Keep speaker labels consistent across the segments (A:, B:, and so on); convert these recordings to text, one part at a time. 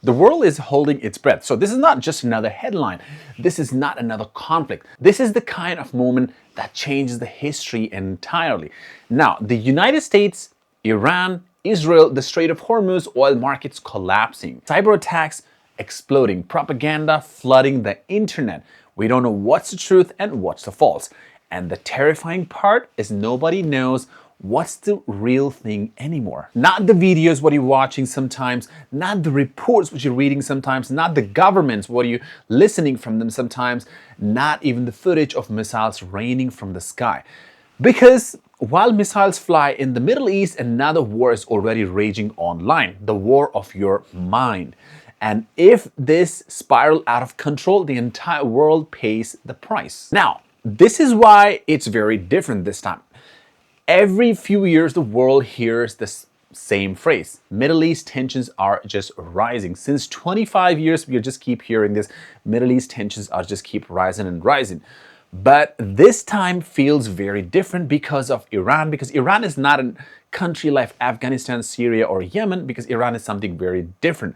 A: The world is holding its breath. So this is not just another headline. This is not another conflict. This is the kind of moment that changes the history entirely. Now, the United States, Iran, Israel, the Strait of Hormuz, oil markets collapsing, cyber attacks exploding, propaganda flooding the internet. We don't know what's the truth and what's the false. And the terrifying part is nobody knows what's the real thing anymore. Not the videos what you're watching sometimes, not the reports what you're reading sometimes, not the governments what you're listening from them sometimes, not even the footage of missiles raining from the sky. Because while missiles fly in the Middle East, another war is already raging online, the war of your mind. And if this spirals out of control, the entire world pays the price. Now, this is why it's very different this time. Every few years, the world hears this same phrase. Middle East tensions are just rising. Since 25 years, we just keep hearing this. Middle East tensions are just keep rising and rising. But this time feels very different because of Iran, because Iran is not a country like Afghanistan, Syria, or Yemen, because Iran is something very different.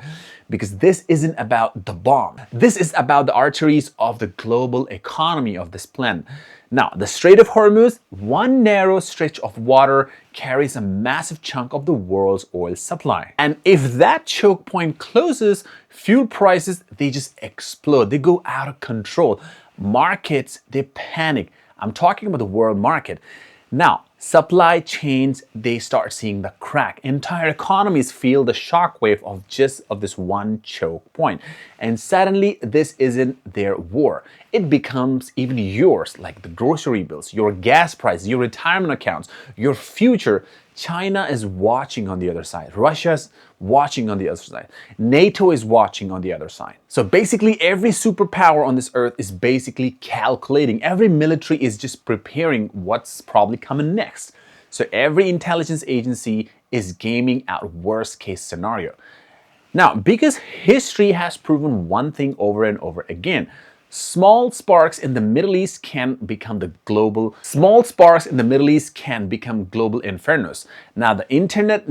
A: Because this isn't about the bomb. This is about the arteries of the global economy of this planet. Now, the Strait of Hormuz, one narrow stretch of water, carries a massive chunk of the world's oil supply. And if that choke point closes, fuel prices, they just explode. They go out of control. Markets, they panic. I'm talking about the world market. Now, supply chains, they start seeing the crack. Entire economies feel the shockwave of this one choke point. And suddenly, this isn't their war. It becomes even yours, like the grocery bills, your gas price, your retirement accounts, your future. China is watching on the other side. Russia's watching on the other side. NATO is watching on the other side. So basically, every superpower on this earth is basically calculating. Every military is just preparing what's probably coming next. So every intelligence agency is gaming out worst case scenario. Now, because history has proven one thing over and over again, small sparks in the Middle East can become global infernos. Now the internet,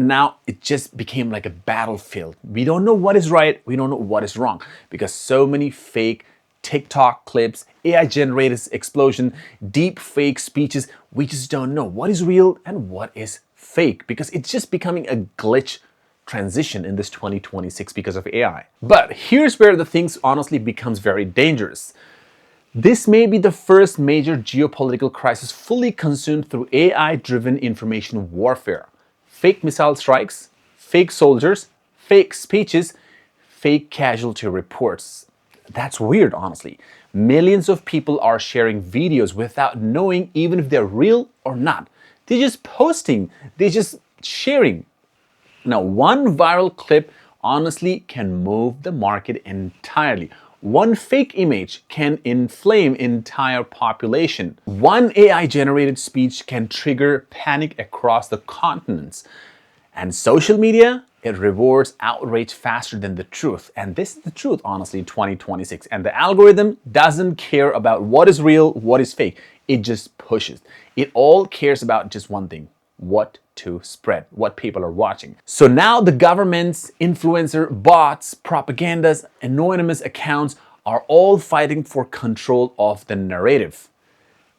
A: it just became like a battlefield. We don't know what is right, we don't know what is wrong, because so many fake TikTok clips, AI generated explosion, deep fake speeches, we just don't know what is real and what is fake, because it's just becoming a glitch transition in this 2026 because of AI. But here's where the things honestly becomes very dangerous. This may be the first major geopolitical crisis fully consumed through AI-driven information warfare. Fake missile strikes, fake soldiers, fake speeches, fake casualty reports. That's weird, honestly. Millions of people are sharing videos without knowing even if they're real or not. They're just posting, they're just sharing. Now, one viral clip honestly can move the market entirely. One fake image can inflame entire population. One AI-generated speech can trigger panic across the continents. And social media, it rewards outrage faster than the truth. And this is the truth, honestly, in 2026. And the algorithm doesn't care about what is real, what is fake. It just pushes. It all cares about just one thing: what to spread, what people are watching. So now the governments, influencer, bots, propagandas, anonymous accounts are all fighting for control of the narrative.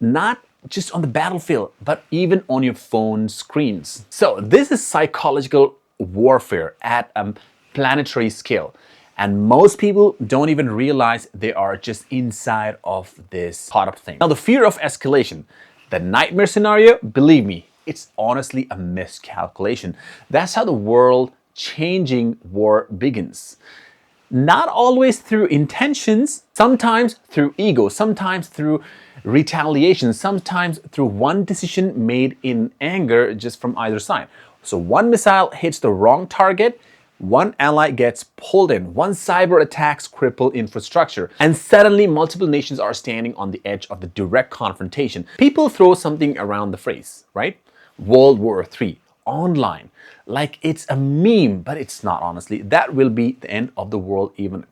A: Not just on the battlefield, but even on your phone screens. So this is psychological warfare at a planetary scale. And most people don't even realize they are just inside of this caught up thing. Now, the fear of escalation, the nightmare scenario, believe me, it's honestly a miscalculation. That's how the world-changing war begins. Not always through intentions, sometimes through ego, sometimes through retaliation, sometimes through one decision made in anger just from either side. So one missile hits the wrong target, one ally gets pulled in, one cyber attacks cripple infrastructure, and suddenly multiple nations are standing on the edge of the direct confrontation. People throw something around the phrase, right? World War III, online, like it's a meme, but it's not, honestly. That will be the end of the world, even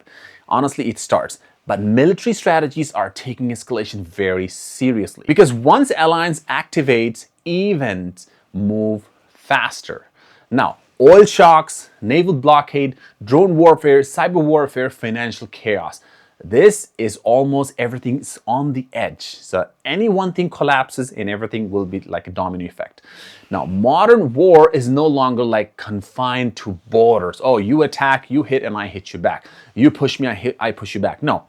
A: honestly it starts. But military strategies are taking escalation very seriously, because once alliance activates, events move faster. Now, Oil shocks, naval blockade, drone warfare, cyber warfare, financial chaos. This is almost everything's on the edge. So any one thing collapses and everything will be like a domino effect. Now, modern war is no longer like confined to borders. Oh, you attack, you hit, and I hit you back. You push me, I push you back. No.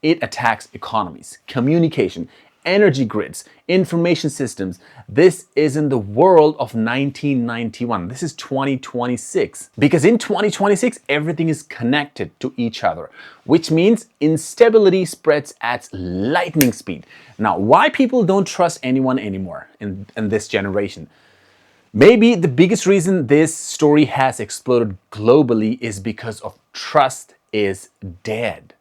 A: It attacks economies, communication, energy grids, information systems. This isn't the world of 1991. This is 2026. Because in 2026, everything is connected to each other, which means instability spreads at lightning speed. Now, why people don't trust anyone anymore in this generation? Maybe the biggest reason this story has exploded globally is because of trust is dead.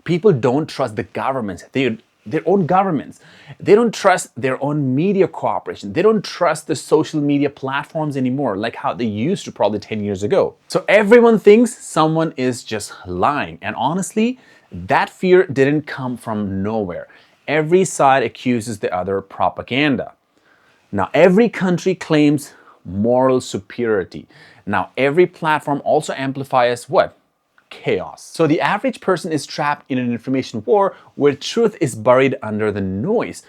A: People don't trust the governments, their own governments. They don't trust their own media cooperation. They don't trust the social media platforms anymore, like how they used to probably 10 years ago. So everyone thinks someone is just lying. And honestly, that fear didn't come from nowhere. Every side accuses the other of propaganda. Now, every country claims moral superiority. Now, every platform also amplifies what? Chaos. So the average person is trapped in an information war where truth is buried under the noise.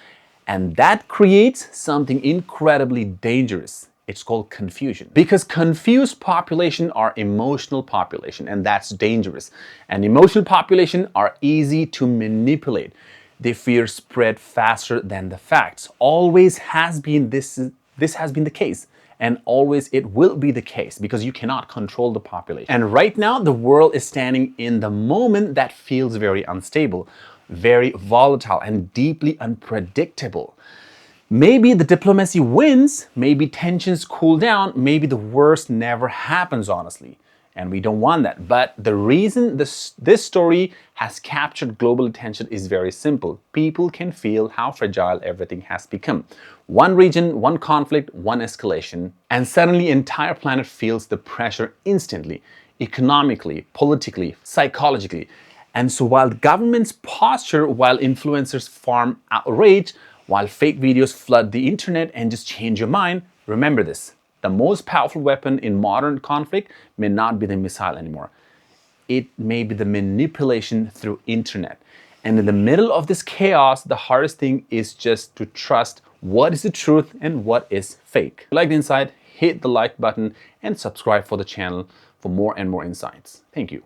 A: And that creates something incredibly dangerous. It's called confusion. Because confused population are emotional population, and that's dangerous. And emotional population are easy to manipulate. They fear spread faster than the facts. Always has been this has been the case. And always it will be the case because you cannot control the population. And right now, the world is standing in the moment that feels very unstable, very volatile, and deeply unpredictable. Maybe the diplomacy wins, maybe tensions cool down, maybe the worst never happens, honestly. And we don't want that. But the reason this story has captured global attention is very simple. People can feel how fragile everything has become. One region, one conflict, one escalation, and suddenly the entire planet feels the pressure instantly, economically, politically, psychologically. And so while governments posture, while influencers farm outrage, while fake videos flood the internet and just change your mind, remember this. The most powerful weapon in modern conflict may not be the missile anymore. It may be the manipulation through internet. And in the middle of this chaos, the hardest thing is just to trust what is the truth and what is fake. If you like the insight, hit the like button and subscribe for the channel for more and more insights. Thank you.